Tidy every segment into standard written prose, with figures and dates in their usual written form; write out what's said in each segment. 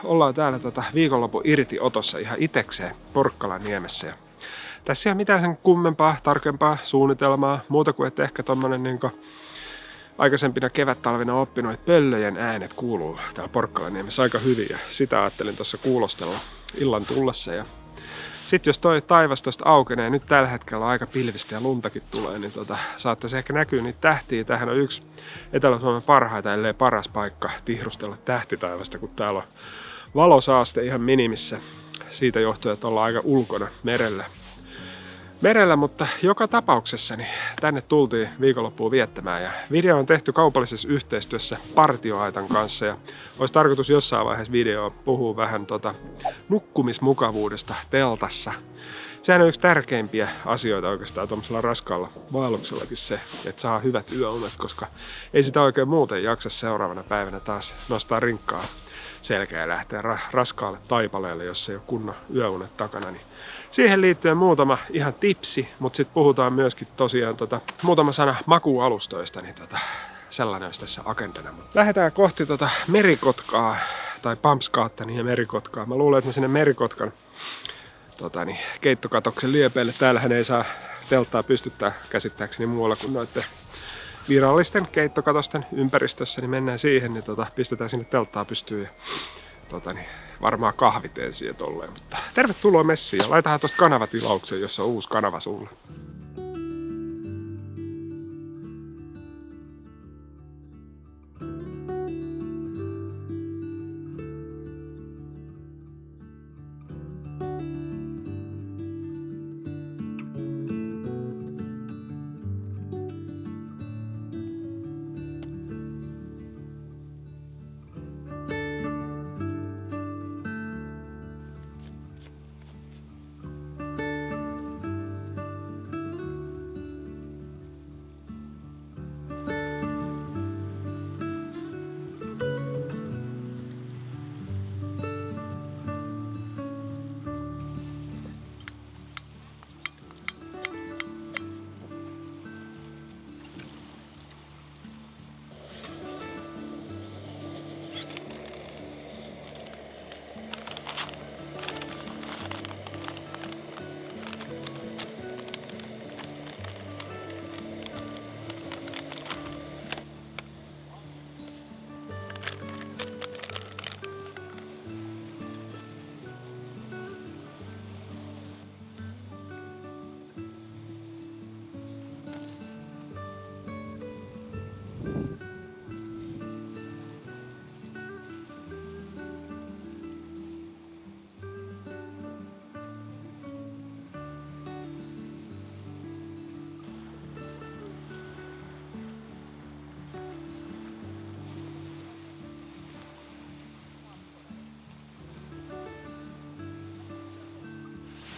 Ollaan täällä viikonlopun irtiotossa ihan itekseen Porkkalanniemessä. Ja tässä ei ole mitään sen kummempaa, tarkempaa suunnitelmaa, muuta kuin että ehkä tommonen aikaisempina kevättalvina oppinut, että pöllöjen äänet kuuluu täällä Porkkalanniemessä aika hyvin. Ja sitä ajattelin tuossa kuulostella illan tullessa. Ja sitten jos toi taivas tosta aukenee, nyt tällä hetkellä on aika pilvistä ja luntakin tulee, niin saattaisi ehkä näkyä niitä tähtiä. Tämähän on yksi Etelä-Suomen parhaita, ellei paras paikka tihrustella tähtitaivasta, kun täällä on valosaaste ihan minimissä. Siitä johtuen, että ollaan aika ulkona merellä, mutta joka tapauksessa niin tänne tultiin viikonloppuun viettämään. Ja video on tehty kaupallisessa yhteistyössä Partioaitan kanssa ja olisi tarkoitus jossain vaiheessa videoa puhua vähän nukkumismukavuudesta teltassa. Sehän on yksi tärkeimpiä asioita oikeastaan tuollaisella raskaalla vaelluksellakin se, että saa hyvät yöunet, koska ei sitä oikein muuten jaksa seuraavana päivänä taas nostaa rinkkaa selkeä ja lähteä raskaalle taipaleelle, jos ei ole kunnon yöunet takana. Niin siihen liittyen muutama ihan tipsi, mutta sitten puhutaan myöskin tosiaan muutama sana makuualustoista, niin sellainen olisi tässä agendana. Lähdetään kohti merikotkaa, tai Pampskaatania ja merikotkaa. Mä luulen, että mä sinne merikotkan keittokatoksen liepeille. Täällähän ei saa telttaa pystyttää käsittääkseni muualla kuin noiden virallisten keittokatosten ympäristössä, niin mennään siihen, niin pistetään sinne telttaa pystyyn ja varmaan kahvit ensin ja tolleen. Mutta tervetuloa messiin ja laitahan tosta kanavatilauksen, jossa on uusi kanava sulle.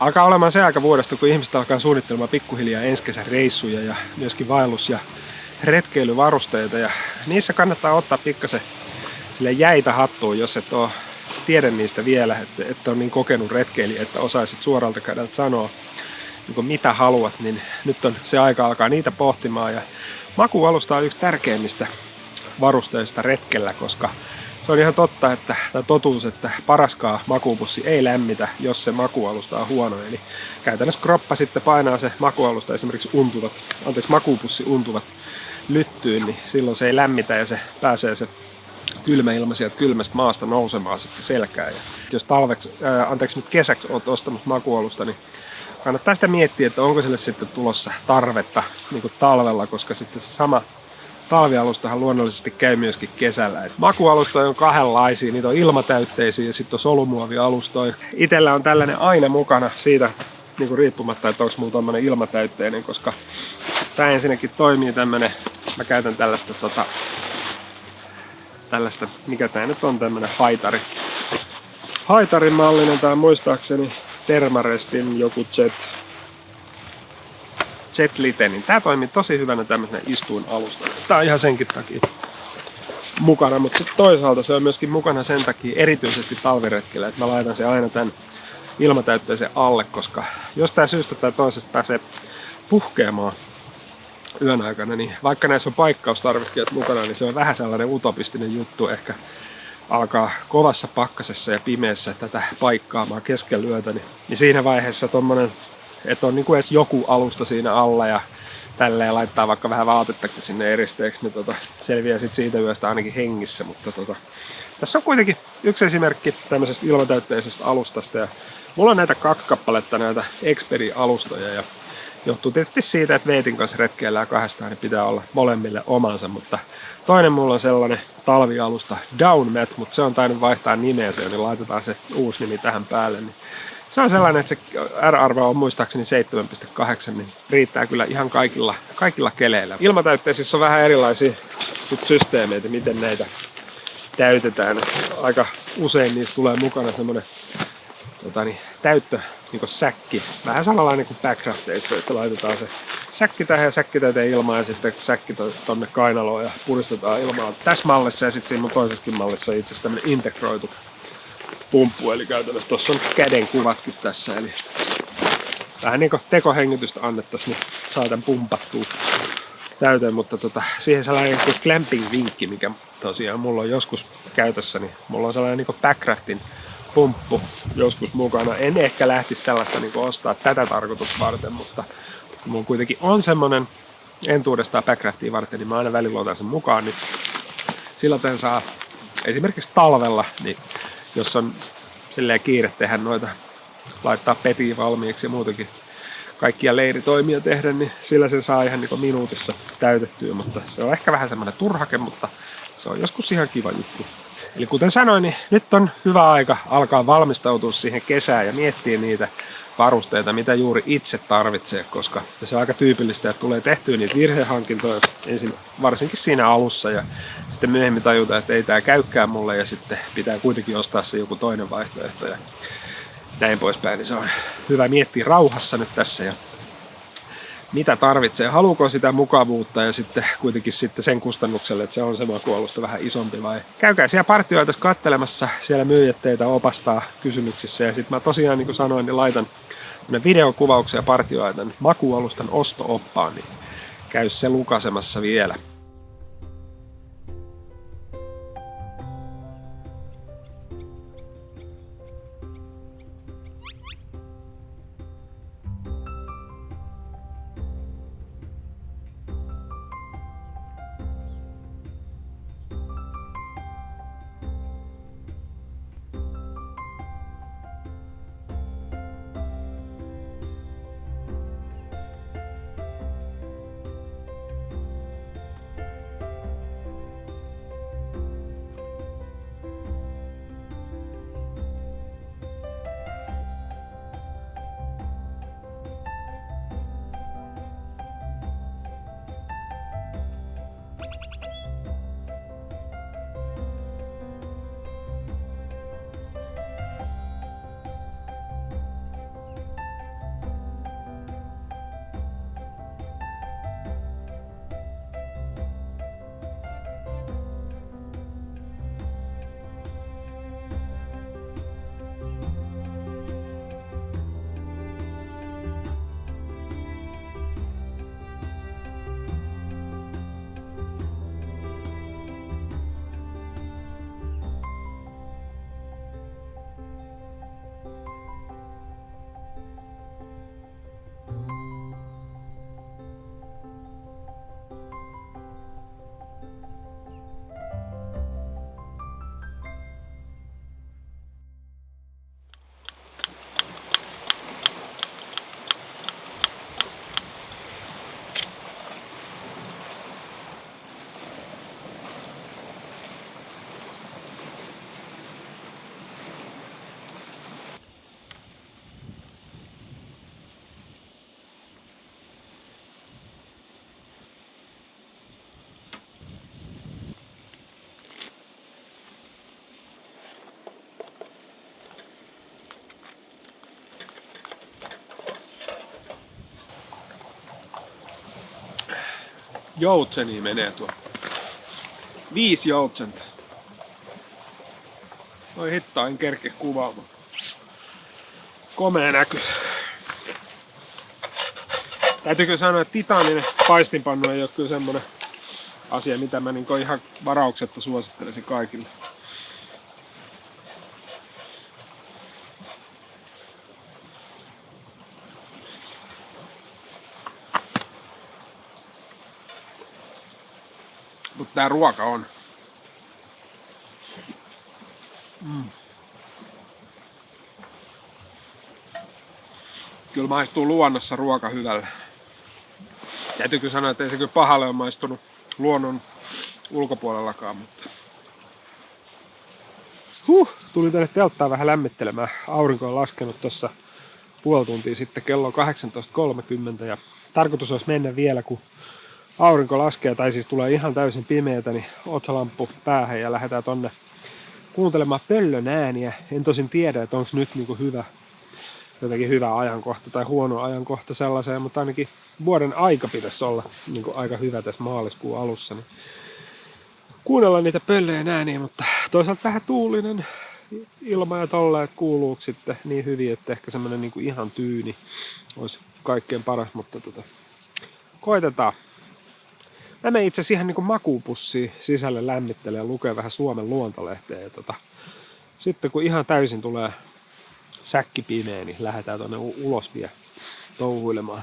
Alkaa olemaan se aika vuodesta, kun ihmiset alkaa suunnittelemaan pikkuhiljaa ensi kesän reissuja ja myöskin vaellus- ja retkeilyvarusteita. Ja niissä kannattaa ottaa pikkasen jäitä hattuun, jos et ole tiedä niistä vielä, että on niin kokenut retkeilijä, että osaisit suoralta kädeltä sanoa, niin mitä haluat, niin nyt on se aika alkaa niitä pohtimaan. Ja makuualusta on yksi tärkeimmistä varusteista retkellä, koska se on ihan totta, totuus, että paraskaan makuupussi ei lämmitä, jos se makuualusta on huono. Eli käytännössä kroppa sitten painaa se makuualusta esimerkiksi makuupussi untuvat lyttyyn, niin silloin se ei lämmitä ja se pääsee se kylmäilma sieltä kylmästä maasta nousemaan sitten selkään. Ja jos nyt kesäksi olet ostanut makuualusta, niin kannattaa sitä miettiä, että onko sille sitten tulossa tarvetta niin kuin talvella, koska sitten se sama talvialustahan luonnollisesti käy myöskin kesällä. Makualustoja on kahdenlaisia, niitä on ilmatäytteisiä ja sitten on solumuovialustoja. Itellä on tällainen aina mukana siitä niin kuin riippumatta, että onko mulla tommonen ilmatäytteinen, koska tää ensinnäkin toimii tämmönen, mä käytän tällaista, mikä tää nyt on, tämmönen haitarin mallinen, tää on muistaakseni Thermarestin joku Jet Lite, niin tää toimii tosi hyvänä tämmöisenä istuinalustana. Tää on ihan senkin takia mukana, mutta sitten toisaalta se on myöskin mukana sen takia erityisesti talviretkellä, että mä laitan sen aina tän ilmatäytteisen alle, koska jos tää syystä tai toisesta pääsee puhkeamaan yön aikana, niin vaikka näissä on paikkaustarvikkeet mukana, niin se on vähän sellainen utopistinen juttu ehkä alkaa kovassa pakkasessa ja pimeässä tätä paikkaamaan keskellä yötä, niin siinä vaiheessa tommonen, että on niinku edes joku alusta siinä alla ja tälleen laittaa vaikka vähän vaatettakin sinne eristeeksi, niin selviää sit siitä yöstä ainakin hengissä, mutta tässä on kuitenkin yksi esimerkki tämmöisestä ilmatäytteisestä alustasta ja mulla on näitä 2 kappaletta näitä Xperi-alustoja ja johtuu tietysti siitä, että Veetin kanssa retkeillään kahdestaan, niin pitää olla molemmille omansa, mutta toinen mulla on sellainen talvialusta Downmat, mutta se on tainnut vaihtaa nimeensä, niin laitetaan se uusi nimi tähän päälle. Niin se on sellainen, että se R-arvo on muistaakseni 7,8, niin riittää kyllä ihan kaikilla keleillä. Ilmatäytteisissä on vähän erilaisia systeemeitä, miten näitä täytetään. Aika usein niistä tulee mukana semmoinen täyttö niin säkki. Vähän samanlainen kuin backrafteissa, että se laitetaan se säkki tähän ja säkki täyteen ilmaa ja sitten säkki tonne kainaloon ja puristetaan ilmaa. Tässä mallissa ja sitten siinä mun toisessakin mallissa on itse asiassa tämmöinen integroitu pumppu, eli käytännössä tuossa on käden kuvatkin tässä, eli vähän niin kuin tekohengitystä annettaisiin, niin saa tämän pumpattua täyteen, mutta siihen sellainen clamping-vinkki, mikä tosiaan mulla on joskus käytössä, niin mulla on sellainen niin kuin backraftin pumppu joskus mukana. En ehkä lähtisi sellaista niin kuin ostaa tätä tarkoitusta varten, mutta mulla kuitenkin on semmonen entuudestaan backraftia varten, niin mä aina välillä otan sen mukaan, niin silloin saa esimerkiksi talvella, niin jos on silleen kiire tehdä noita, laittaa petiä valmiiksi ja muutenkin kaikkia leiritoimia tehdä, niin sillä sen saa ihan niin minuutissa täytettyä, mutta se on ehkä vähän semmoinen turhake, mutta se on joskus ihan kiva juttu. Eli kuten sanoin, niin nyt on hyvä aika alkaa valmistautua siihen kesään ja miettiä niitä varusteita, mitä juuri itse tarvitsee, koska se on aika tyypillistä, että tulee tehtyä niitä virhehankintoja ensin varsinkin siinä alussa ja sitten myöhemmin tajuta, että ei tämä käykään mulle ja sitten pitää kuitenkin ostaa se joku toinen vaihtoehto ja näin poispäin, niin se on hyvä miettiä rauhassa nyt tässä ja mitä tarvitsee, haluuko sitä mukavuutta ja sitten kuitenkin sitten sen kustannukselle, että se on se makuualusta vähän isompi vai käykää siellä partioita katselemassa, siellä myyjät teitä opastaa kysymyksissä ja sitten mä tosiaan niin kuin sanoin, niin laitan videokuvauksia partioaitan makuualustan osto-oppaan, niin käy se lukasemassa vielä. joutsenia menee tuo. 5 joutsenta. Oi hitto, en kerke kuvaamaan. Komea näky. Täytyykö sanoa, että titaaninen paistinpannu ei ole kyllä semmonen asia, mitä mä niin ihan varauksetta suosittelisin kaikille. Mutta tää ruoka on. Kyllä maistuu luonnossa ruoka hyvälle. Täytyykö sanoa, että ei se kyllä pahalle ole maistunut luonnon ulkopuolellakaan, mutta... Tulin tänne telttaan vähän lämmittelemään. Aurinko on laskenut tuossa puoli tuntia sitten, kello on 18.30 ja tarkoitus olisi mennä vielä, kun aurinko laskee, tai siis tulee ihan täysin pimeätä, niin otsalamppu päähän ja lähdetään tonne kuuntelemaan pöllön ääniä. En tosin tiedä, että onko nyt niinku jotenkin hyvä ajankohta tai huono ajankohta sellaiseen, mutta ainakin vuoden aika pitäisi olla niinku aika hyvä tässä maaliskuun alussa. Niin kuunnella niitä pöllöjen ääniä, mutta toisaalta vähän tuulinen ilma ja tolleen, että kuuluu sitten niin hyvin, että ehkä semmoinen niinku ihan tyyni olisi kaikkein paras, mutta koitetaan. Mä menen itse asiassa ihan niinku makuupussiin sisälle lämmittelee ja lukee vähän Suomen Luontolehteä. Ja sitten kun ihan täysin tulee säkki pimeä, niin lähdetään tonne ulos vielä touhuilemaan.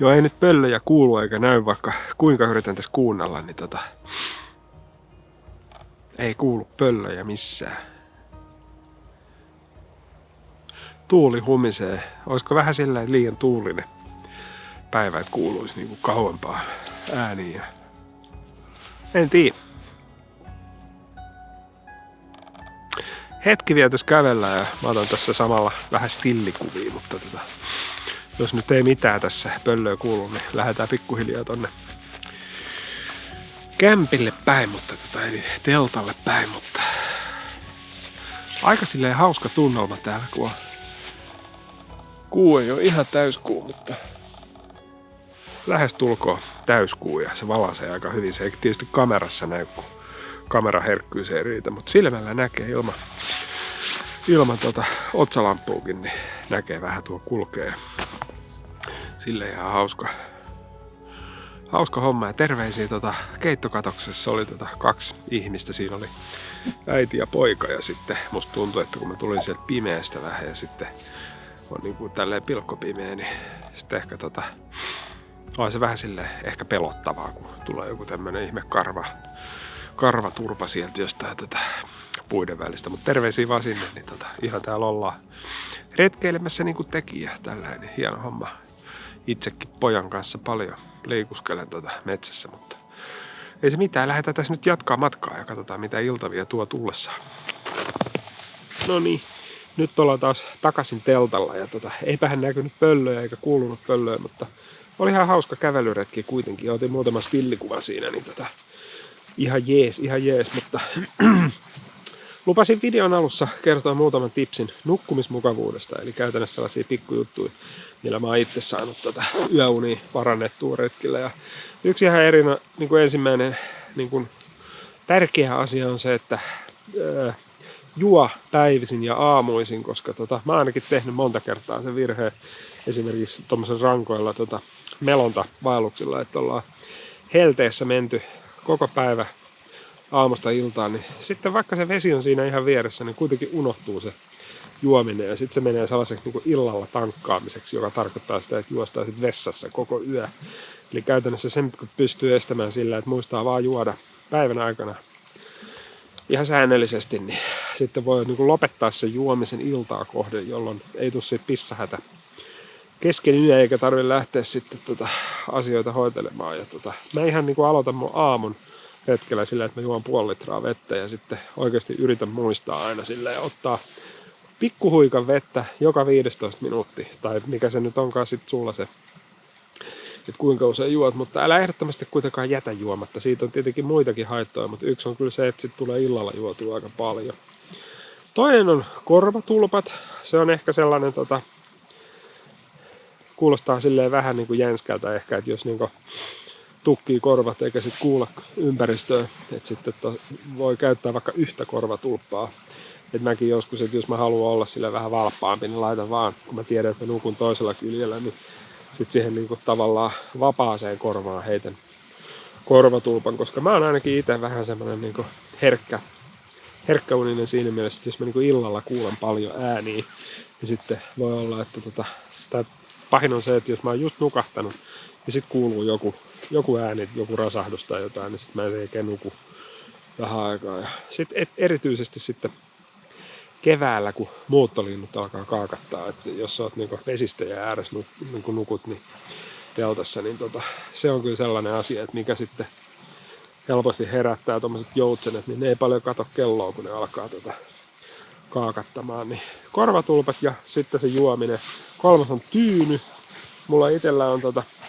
Joo, ei nyt pöllöjä kuulu eikä näy, vaikka kuinka yritän tässä kuunnella, niin ei kuulu pöllöjä missään. Tuuli humisee. Olisiko vähän silleen liian tuulinen päivä, että kuuluisi niinku kauempaa ääniä? En tiedä. Hetki vielä tässä kävellään ja mä otan tässä samalla vähän stillikuvia, mutta jos nyt ei mitään tässä pöllöä kuulu, niin lähdetään pikkuhiljaa tonne kämpille päin, mutta eli teltalle päin, mutta aika silleen hauska tunnelma täällä, kun kuu ei ole ihan täyskuu, mutta lähestulkoon täyskuu ja se valaisee aika hyvin. Se ei tietysti kamerassa näy, kun kameraherkkyys ei riitä, mutta silmällä näkee ilman otsalampuukin, niin näkee vähän tuo kulkee. Silleen ihan hauska homma ja terveisiä keittokatoksessa oli 2 ihmistä. Siinä oli äiti ja poika ja sitten musta tuntui, että kun mä tulin sieltä pimeästä vähän ja sitten on niin kuin tälleen pilkkopimeä, niin sitten ehkä oli se vähän silleen ehkä pelottavaa, kun tulee joku tämmönen ihme karvaturpa sieltä jostain puiden välistä, mutta terveisiä vaan sinne, niin ihan täällä ollaan retkeilemässä niin kuin tekijä, tällainen hieno homma. Itsekin pojan kanssa paljon liikuskelen metsässä, mutta ei se mitään, lähdetään tässä nyt jatkaa matkaa ja katsotaan mitä iltavia tuo tullessaan. No niin, nyt ollaan taas takaisin teltalla ja eipähän näkynyt pöllöjä eikä kuulunut pöllöjä, mutta oli ihan hauska kävelyretki kuitenkin. Otin muutaman stillikuvan siinä, niin ihan jees, mutta lupasin videon alussa kertoa muutaman tipsin nukkumismukavuudesta, eli käytännössä sellaisia pikkujuttuja, millä mä oon itse saanut yöunia parannettua retkillä. Ja yksi ihan niin kuin ensimmäinen niin kuin tärkeä asia on se, että juo päivisin ja aamuisin, koska mä oon ainakin tehnyt monta kertaa sen virheen esimerkiksi tuommoisen rankoilla melontavaelluksilla, että ollaan helteessä menty koko päivä aamusta iltaan, niin sitten vaikka se vesi on siinä ihan vieressä, niin kuitenkin unohtuu se juominen. Ja sitten se menee sellaiseksi niin kuin illalla tankkaamiseksi, joka tarkoittaa sitä, että juostaan sit vessassa koko yö. Eli käytännössä sen pystyy estämään sillä, että muistaa vaan juoda päivän aikana ihan säännöllisesti, niin sitten voi niin kuin lopettaa sen juomisen iltaa kohden, jolloin ei tule siitä pissahätä kesken yö, eikä tarvitse lähteä sitten asioita hoitelemaan. Ja mä ihan niin kuin aloitan mun aamun retkellä sillä, että mä juon 0,5 litraa vettä ja sitten oikeasti yritän muistaa aina sillä ja ottaa pikkuhuikan vettä joka 15 minuuttia, tai mikä se nyt onkaan sitten sulla se, että kuinka usein juot, mutta älä ehdottomasti kuitenkaan jätä juomatta. Siitä on tietenkin muitakin haittoja, mutta yksi on kyllä se, että sitten tulee illalla juotua aika paljon. Toinen on korvatulpat. Se on ehkä sellainen, kuulostaa silleen vähän niin kuin jänskältä ehkä, että jos niinku tukkii korvat eikä sitten kuulla ympäristöä, että sitten voi käyttää vaikka yhtä korvatulppaa. Et mäkin joskus, että jos mä haluan olla sille vähän valppaampi, niin laitan vaan, kun mä tiedän, että mä nukun toisella kyljellä, niin sitten siihen niinku tavallaan vapaaseen korvaan heitän korvatulpan, koska mä oon ainakin itse vähän semmoinen niinku herkkäuninen siinä mielessä, että jos mä niinku illalla kuulen paljon ääniä, niin sitten voi olla, että tai pahin on se, että jos mä oon just nukahtanut, ja sitten kuuluu joku ääni, joku rasahdus tai jotain, niin sitten mä en oikein nuku vähän aikaa. Ja sitten erityisesti sitten keväällä, kun muuttolinnut alkaa kaakattaa, että jos sä oot niinku vesistöjen ääressä niinku nukut niin teltassa, niin se on kyllä sellainen asia, että mikä sitten helposti herättää tommoset joutsenet, niin ne ei paljon kato kelloa, kun ne alkaa kaakattamaan. Niin korvatulpat ja sitten se juominen. 3 on tyyny. Mulla itsellä on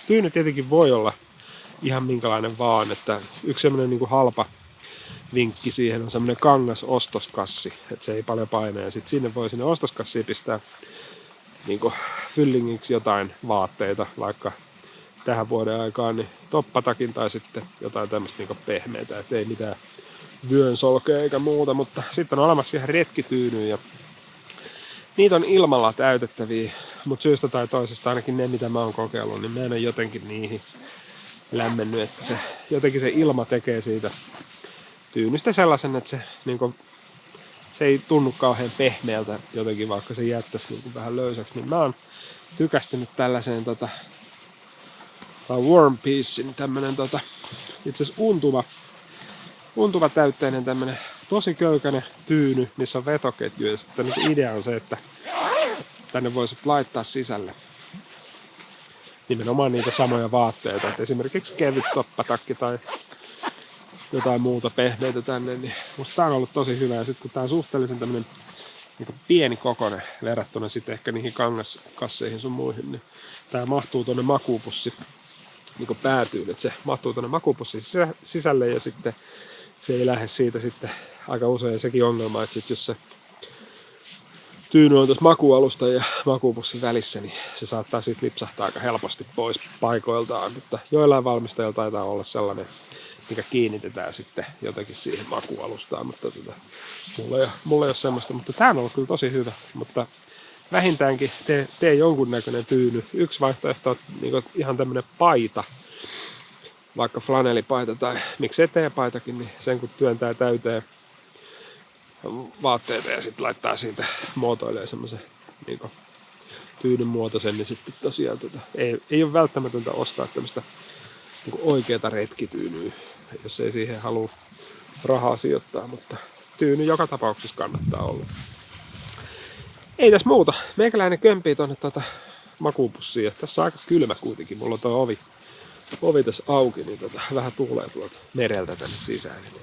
tyyny tietenkin voi olla ihan minkälainen vaan, että yksi semmoinen niinku halpa vinkki siihen on semmoinen kangas ostoskassi, että se ei paljon paina ja sitten sinne ostoskassiin pistää niinku fyllingiksi jotain vaatteita, vaikka tähän vuoden aikaan niin toppatakin tai sitten jotain tämmöistä niinku pehmeitä, että ei mitään vyön solkea eikä muuta, mutta sitten on olemassa ihan retkityynyjä ja niitä on ilmalla täytettäviä, mutta syystä tai toisesta ainakin ne mitä mä oon kokeillut, niin mä en ole jotenkin niihin lämmennyt, että jotenkin se ilma tekee siitä tyynystä sellaisen, että se ei tunnu kauhean pehmeältä jotenkin, vaikka se jättäisi niin vähän löysäksi. Niin mä oon tykästynyt tällaiseen Warm Peacein tämmönen itse asiassa untuva täytteinen tämmönen tosi köykäinen tyyny, missä on vetoketju. Ja sitten niin idea on se, että tänne voisit laittaa sisälle nimenomaan niitä samoja vaatteita. Että esimerkiksi kevyt toppatakki tai jotain muuta pehmeitä tänne, niin musta tää on ollut tosi hyvä. Ja sitten kun tää on suhteellisen tämmönen niin pieni kokoinen verrattuna sitten ehkä niihin kangaskasseihin sun muihin, niin tää mahtuu tonne makuupussi niin päätyyn, että se mahtuu tonne makuupussin sisälle ja sitten se ei lähde siitä sitten aika usein sekin ongelma, että sit jos se tyyny on tuossa makualusta ja makuupussin välissä, niin se saattaa siitä lipsahtaa aika helposti pois paikoiltaan, mutta joillain valmistajilla taitaa olla sellainen, mikä kiinnitetään sitten jotenkin siihen makualustaan, mutta mulla ei ole semmoista, mutta tää on ollut kyllä tosi hyvä, mutta vähintäänkin tee jonkunnäköinen tyyny. Yksi vaihtoehto on niin ihan tämmönen paita, vaikka flanelipaita tai miksei teepaitakin, niin sen kun työntää täyteen vaatteita ja sitten laittaa siitä muotoilee semmoisen niin tyynyn muotoisen, niin sitten tosiaan ei ole välttämätöntä ostaa tämmöistä niin oikeata retkityynyä, jos ei siihen halua rahaa sijoittaa, mutta tyyny joka tapauksessa kannattaa olla. Ei tässä muuta. Meikäläinen kömpii tuonne makuupussiin ja tässä on aika kylmä kuitenkin. Mulla on tuo ovi tässä auki, niin vähän tuulee tuolta mereltä tänne sisään. Niin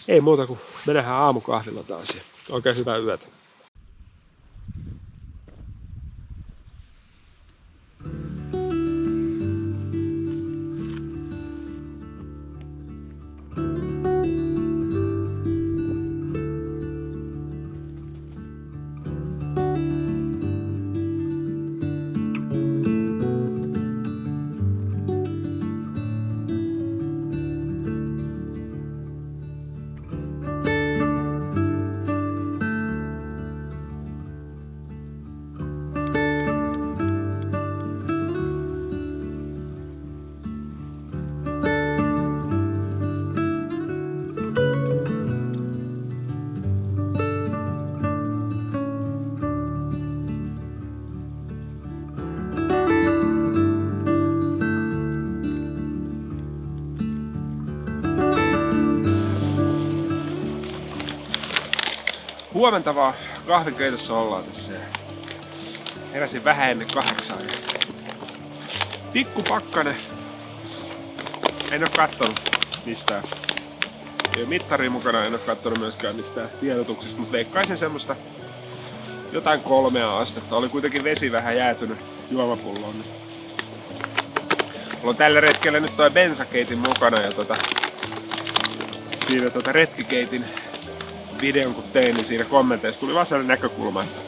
ei muuta kuin me nähdään aamukahvilla taas. Oikein hyvää yötä. Huomenta vaan kahvinkeitossa ollaan tässä. Heräsin vähän ennen 8. Pikku pakkanen. En oo kattonut mistään. Ei oo mittaria mukana, en oo kattonut myöskään mistään tiedotuksista, mutta veikkaisin semmoista jotain 3 astetta. Oli kuitenkin vesi vähän jäätynyt juomapulloon. Niin. Mulla on tällä retkellä nyt toi bensakeitin mukana ja siinä retkikeitin videon kun tein, niin siinä kommenteissa tuli vaan sellainen näkökulma, että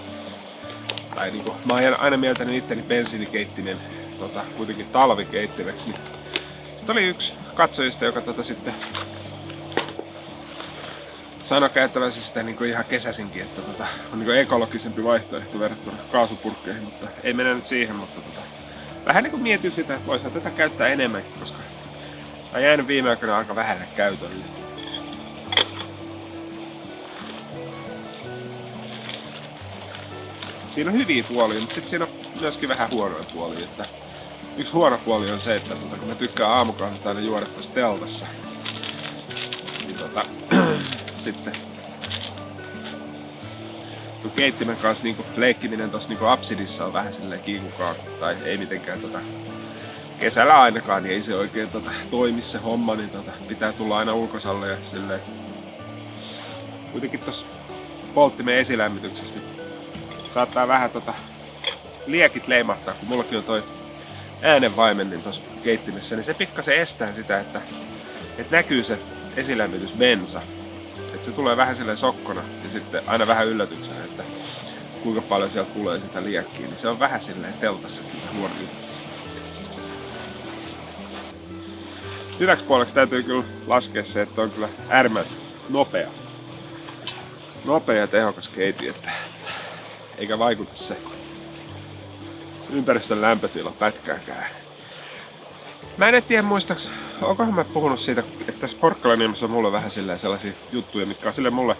tai niinku, mä oon aina mieltänyt itteni bensiinikeittimen kuitenkin talvikeittimeksi. Niin. Sitten oli yksi katsojista, joka sitten sanoi käyttävänsä sitä niinku ihan kesäisinkin, että on niinku ekologisempi vaihtoehto verrattuna kaasupurkkeihin, mutta ei mennä nyt siihen, mutta vähän niinku mietin sitä, että voisihan tätä käyttää enemmänkin, koska on jäänyt viime aikoina aika vähälle käytölle. Siinä on hyviä puolia, mutta sitten siinä on myöskin vähän huonoja puolia. Että yksi huono puoli on se, että kun mä tykkään aamukahvit aina juoda tuossa teltassa, niin sitten keittimen kanssa niinku leikkiminen tuossa niinku absidissa on vähän silleen kiikukaa, tai ei mitenkään kesällä ainakaan, niin ei se oikein toimi se homma, niin pitää tulla aina ulkosalle ja silleen. Kuitenkin tuossa polttimen esilämmityksessä niin saattaa vähän liekit leimahtaa, kun mullakin on toi äänenvaimennin tuossa keittimessä, niin se pikkasen estää sitä, että näkyy se esilämmitysbensa. Että se tulee vähän silleen sokkona ja sitten aina vähän yllätyksenä, että kuinka paljon sieltä tulee sitä liekkiä, niin se on vähän silleen teltassakin huono juttu. Hyväksi puoleksi täytyy kyllä laskea se, että on kyllä äärimmäisen nopea ja tehokas keiti, että eikä vaikuta se ympäristön lämpötila pätkääkään. Mä en tiedä muistaaks, onkohan mä puhunut siitä, että tässä Porkkalaniemessä on mulle vähän sellaisia juttuja, mitkä on sille mulle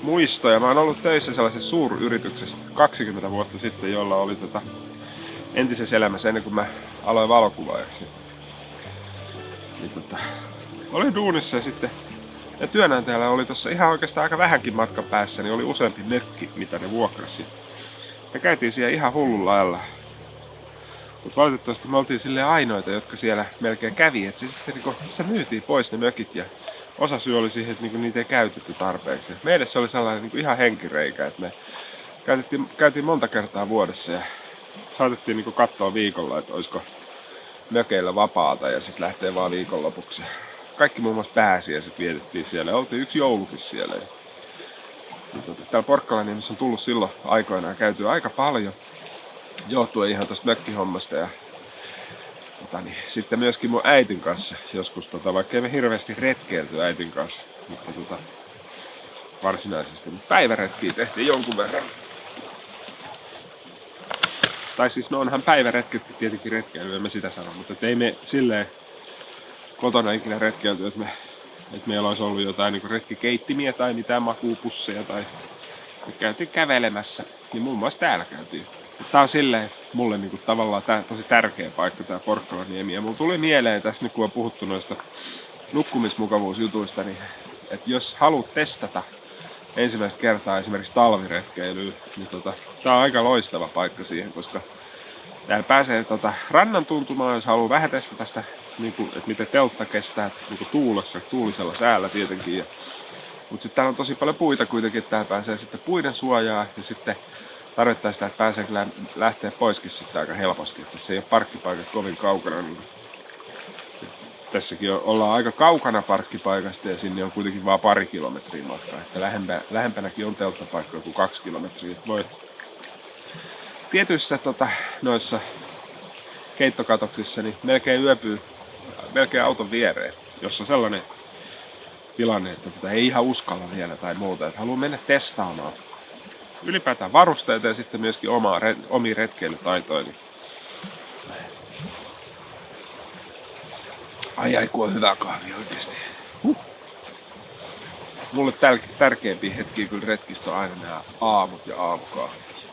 muistoja. Mä oon ollut töissä sellaisessa suuryrityksessä 20 vuotta sitten, jolla oli entisessä elämässä ennen kuin mä aloin valokuvaajaksi. Olin duunissa ja sitten ja työnantajalla oli tuossa ihan oikeastaan aika vähänkin matkan päässä, niin oli useampi mökki, mitä ne vuokrasi. Me käytiin siellä ihan hullun lailla. Mutta valitettavasti me oltiin silleen ainoita, jotka siellä melkein kävi. Et se myytiin pois ne mökit ja osa syy oli siihen, että niitä ei käytetty tarpeeksi. Meille se oli sellainen ihan henkireikä, että me käytiin monta kertaa vuodessa ja saatettiin katsoa viikolla, että olisiko mökeillä vapaata ja sitten lähtee vaan viikonlopuksi. Kaikki muun muassa pääsiäiset vietettiin siellä ja oltiin yksi joulukin siellä. Täällä Porkkalaniemessä on tullut silloin aikoinaan käytyä aika paljon. Johtuen ihan tosta mökkihommasta ja sitten myöskin mun äitin kanssa joskus, vaikka emme hirveästi retkeilty äitin kanssa, mutta varsinaisesti. Päiväretkiä tehtiin jonkun verran. Tai siis no onhan päiväretket tietenkin retkeily, en mä sitä sano, mutta ei me silleen kotona ikinä retkeilty, että meillä olisi ollut jotain niin retkikeittimiä tai mitään makuupusseja tai me käytiin kävelemässä, niin muun muassa täällä käytiin. Tää on silleen mulle niinku tavallaan tosi tärkeä paikka tää Porkkalaniemi ja mulla tuli mieleen tässä nyt kun on puhuttu noista nukkumismukavuusjutuista, niin että jos haluat testata ensimmäistä kertaa esimerkiksi talviretkeilyä, niin tää on aika loistava paikka siihen, koska täällä pääsee rannan tuntumaan, jos haluaa vähän testata sitä, niinku, että miten teltta kestää niinku tuulisella säällä tietenkin. Mutta sitten täällä on tosi paljon puita kuitenkin, että täällä pääsee sitten puiden suojaa ja sitten tarkoittaa sitä, että pääsee kyllä lähteä poiskin sitten aika helposti, että se ei ole parkkipaikat kovin kaukana. Niin tässäkin ollaan aika kaukana parkkipaikasta ja sinne on kuitenkin vain 2 kilometriä matkaa. Että lähempänäkin on telttapaikkoja kuin 2 kilometriä. Voi tietyissä noissa keittokatoksissa niin melkein yöpyy auton viereen, jossa on sellainen tilanne, että ei ihan uskalla vielä tai muuta, että haluaa mennä testaamaan ylipäätään varusteita ja sitten myöskin omia retkeilytaitoja. Ai kun on hyvä kahvi oikeesti. Mulle tärkeimpiä hetkiä kyllä retkistä on aina nämä aamut ja aamukahvit.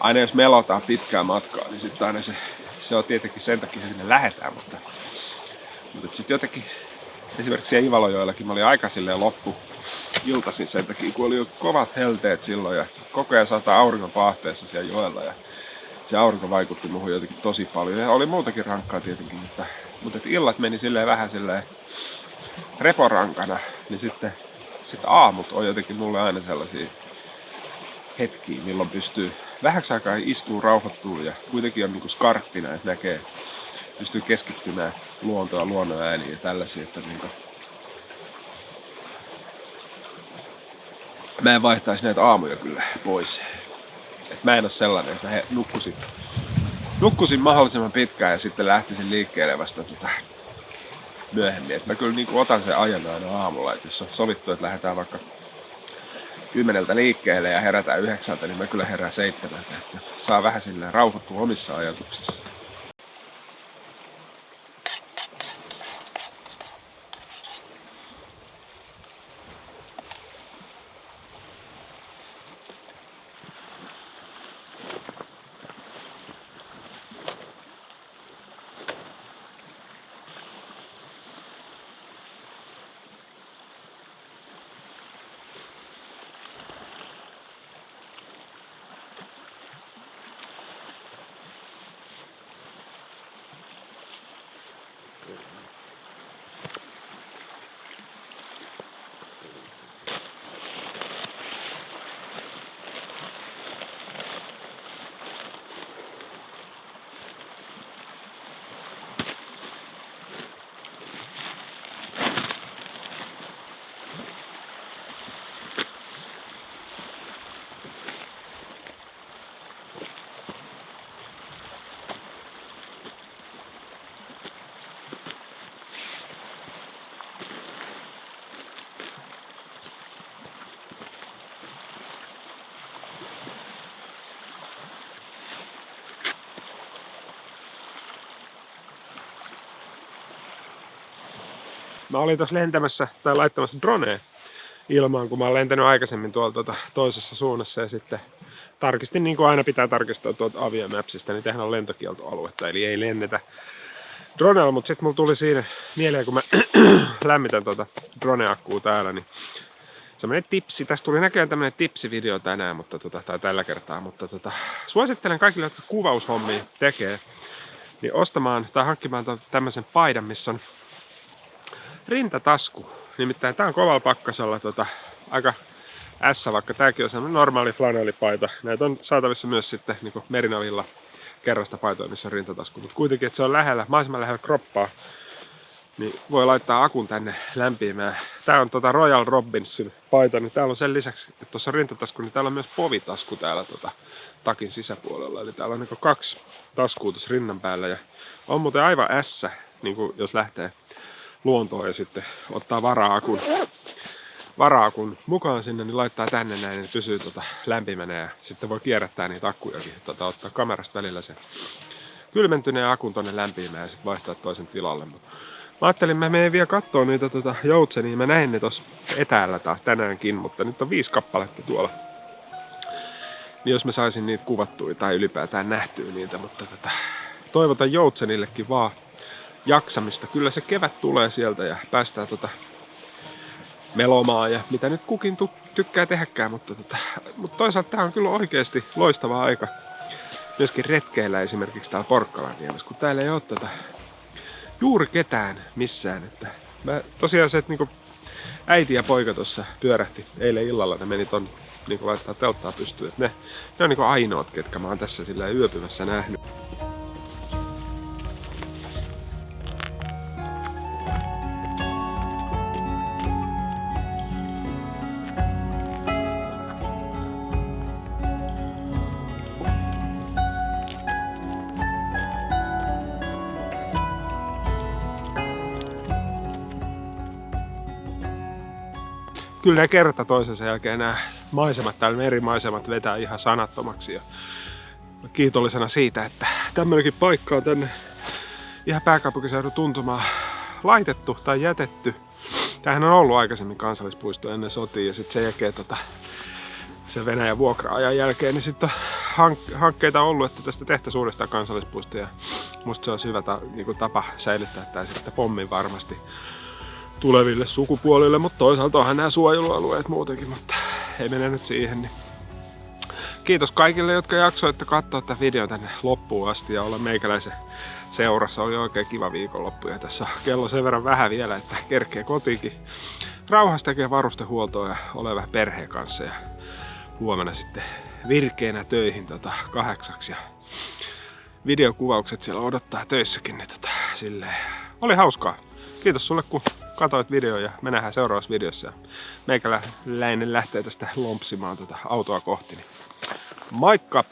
Aina jos melotaan pitkää matkaa, niin sitten aina se on tietenkin sen takia sinne lähdetään, mutta Mutta sitten jotenkin, esimerkiksi siellä Ivalojoellakin mä olin aika silleen loppu iltaisin sen takia, kun oli jo kovat helteet silloin ja koko ajan sataa auringon paahteessa siellä joella. Ja se aurinko vaikutti muhun jotenkin tosi paljon. Ja oli muutakin rankkaa tietenkin, mutta illat meni silleen vähän silleen reporankana, niin sitten aamut on jotenkin mulle aina sellaisia hetkiä, milloin pystyy vähäksi aikaa istuu, rauhoittuu ja kuitenkin on niinku skarppina, että näkee, pystyy keskittymään luontoa, luonnon ääniin ja tällaisia, että niinku mä en vaihtaisi näitä aamuja kyllä pois. Et mä en ole sellainen, että mä nukkusin mahdollisimman pitkään ja sitten lähtisin liikkeelle vasta myöhemmin. Et mä kyllä niinku otan sen ajan aina aamulla, että jos on sovittu, että lähdetään vaikka 10 liikkeelle ja herätään 9, niin mä kyllä herään 7, että saa vähän silleen rauhoittua omissa ajatuksissa. Mä olin tuossa lentämässä tai laittamassa dronea ilmaan, kun mä oon lentänyt aikaisemmin tuolta toisessa suunnassa ja sitten tarkistin, niin kuin aina pitää tarkistaa tuolta Aviamapsista, niin tehdään lentokieltoaluetta, eli ei lennetä dronella, mutta sitten mulla tuli siinä mieleen, kun mä lämmitän drone-akkuu täällä, niin semmoinen tipsi, tästä tuli näköjään tämmönen tipsivideo tänään, tai tällä kertaa, mutta suosittelen kaikille, jotka kuvaushommia tekee, niin ostamaan tai hankkimaan tämmöisen paidan, missä on rintatasku. Nimittäin tää on kovalla pakkasella aika ässä, vaikka tääkin on semmoinen normaali flanellipaita. Näitä on saatavissa myös sitten niin Merinavilla kerrasta paitoja, missä on rintatasku. Mutta kuitenkin, että se on mahdollisimman lähellä kroppaa, niin voi laittaa akun tänne lämpimään. Tää on Royal Robbinsin paita, niin täällä on sen lisäksi, että tuossa on rintatasku, niin täällä on myös povitasku täällä takin sisäpuolella. Eli täällä on niin 2 taskua tuossa rinnan päällä ja on muuten aivan ässä, niin jos lähtee luontoon ja sitten ottaa vara-akun mukaan sinne, niin laittaa tänne näin, niin pysyy lämpimänä ja sitten voi kierrättää niitä akkujakin, ottaa kamerasta välillä se kylmentyneen akun tonne lämpimään ja sitten vaihtaa toisen tilalle. Mä ajattelin, mä menen vielä kattoo niitä joutsenia, mä näin ne tossa etäällä taas tänäänkin, mutta nyt on 5 kappaletta tuolla. Niin jos mä saisin niitä kuvattua tai ylipäätään nähtyä niitä, mutta toivotan joutsenillekin vaan jaksamista. Kyllä se kevät tulee sieltä ja päästään melomaan ja mitä nyt kukin tykkää tehdäkään, mutta toisaalta tää on kyllä oikeasti loistava aika myöskin retkeillä esimerkiksi täällä Porkkalanniemessä, kun täällä ei ole juuri ketään missään. Että tosiaan se, että niinku äiti ja poika tuossa pyörähti eilen illalla, ne meni ton niinku laittaa telttaa pystyyn. Ne on niinku ainoat, ketkä mä oon tässä sillä yöpymässä nähnyt. Kyllä ne kerta toisensa jälkeen nämä maisemat, täällä merimaisemat vetää ihan sanattomaksi. Ja kiitollisena siitä, että tämmönenkin paikka on tänne ihan pääkaupunkiseudun tuntumaan laitettu tai jätetty. Tämähän on ollut aikaisemmin kansallispuisto ennen sotia ja sitten sen jälkeen sen Venäjän vuokra-ajan jälkeen niin sitten hankkeita ollut, että tästä tehtäisiin uudestaan kansallispuisto ja musta se olisi hyvä niinku tapa säilyttää tää sitten pommin varmasti tuleville sukupuolille, mutta toisaalta onhan nämä suojelualueet muutenkin, mutta ei mene nyt siihen. Niin. Kiitos kaikille, jotka jaksoitte katsoa tämän videon tänne loppuun asti ja olla meikäläisen seurassa. Oli oikein kiva viikonloppu ja tässä on kello sen verran vähän vielä, että kerkee kotiinkin rauhassa tekee varustehuoltoa ja ole vähän perheen kanssa ja huomenna sitten virkeänä töihin 8:00 ja videokuvaukset siellä odottaa töissäkin. Niin silleen. Oli hauskaa. Kiitos sulle kun katsoit videon ja me nähdään seuraavassa videossa. Meikäläinen lähtee tästä lompsimaan autoa kohti. Niin moikka!